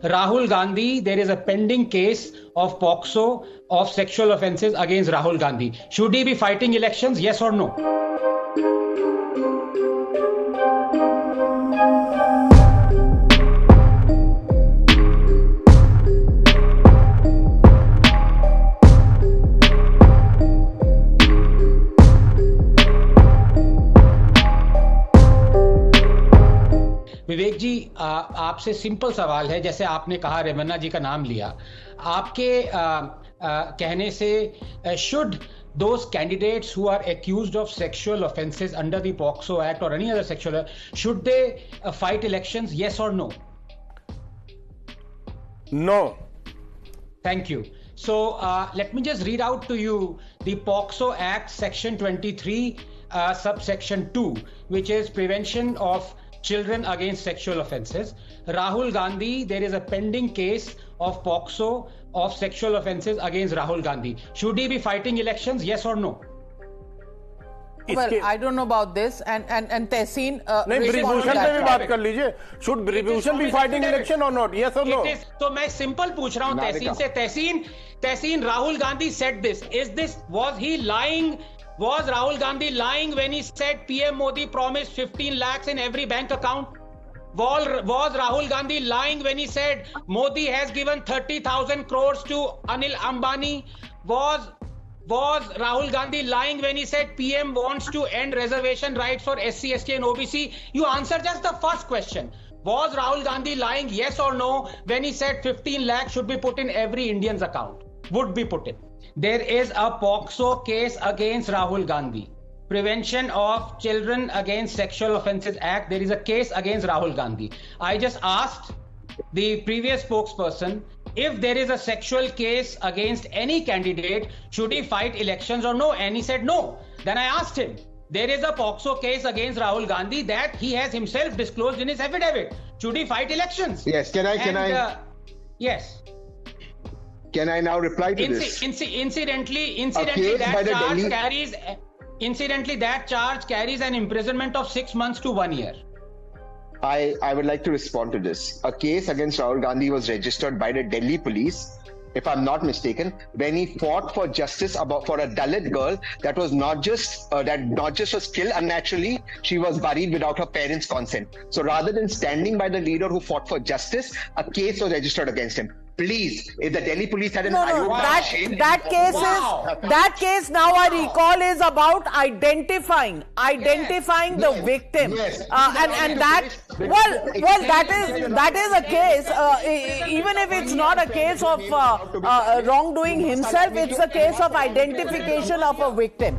Rahul Gandhi, there is a pending case of POCSO of sexual offences against Rahul Gandhi. Should he be fighting elections? Yes or no? विवेक जी, आपसे simple सवाल है। जैसे आपने कहा, रेवन्ना जी का नाम लिया, आपके कहने से should those candidates who are accused of sexual offences under the POCSO Act or any other sexual, should they fight elections? Yes or no? No. Thank you. So let me just read out to you the POCSO Act section 23 subsection 2, which is prevention of children against sexual offences. Rahul Gandhi, there is a pending case of POCSO of sexual offences against Rahul Gandhi. Should he be fighting elections? Yes or no? Well, I don't know about this. And Tehseen, नहीं, ब्रिभूषण पे भी बात कर लीजिए. Should ब्रिभूषण be fighting election or not? Yes or no? तो मैं simple पूछ रहा हूँ तहसीन से. तहसीन, Rahul Gandhi said this. Was he lying? Was Rahul Gandhi lying when he said PM Modi promised 15 lakhs in every bank account? Was Rahul Gandhi lying when he said Modi has given 30,000 crores to Anil Ambani? Was Rahul Gandhi lying when he said PM wants to end reservation rights for SC, ST and OBC? You answer just the first question. Was Rahul Gandhi lying, yes or no, when he said 15 lakhs should be put in every Indian's account? Would be put in. There is a POCSO case against Rahul Gandhi. Prevention of Children Against Sexual Offences Act. There is a case against Rahul Gandhi. I just asked the previous spokesperson if there is a sexual case against any candidate, should he fight elections or no? And he said no. Then I asked him, there is a POCSO case against Rahul Gandhi that he has himself disclosed in his affidavit. Should he fight elections? Yes. Can I? Yes. Can I now reply to this? Incidentally, that charge carries an imprisonment of 6 months to 1 year. I would like to respond to this. A case against Rahul Gandhi was registered by the Delhi police, if I'm not mistaken, when he fought for justice for a Dalit girl that was not just was killed unnaturally, she was buried without her parents' consent. So rather than standing by the leader who fought for justice, a case was registered against him. Please, if the Delhi police had that case now I recall is about identifying the victim. Yes. And that is a case, even if it's not a case of wrongdoing himself, it's a case of identification of a victim.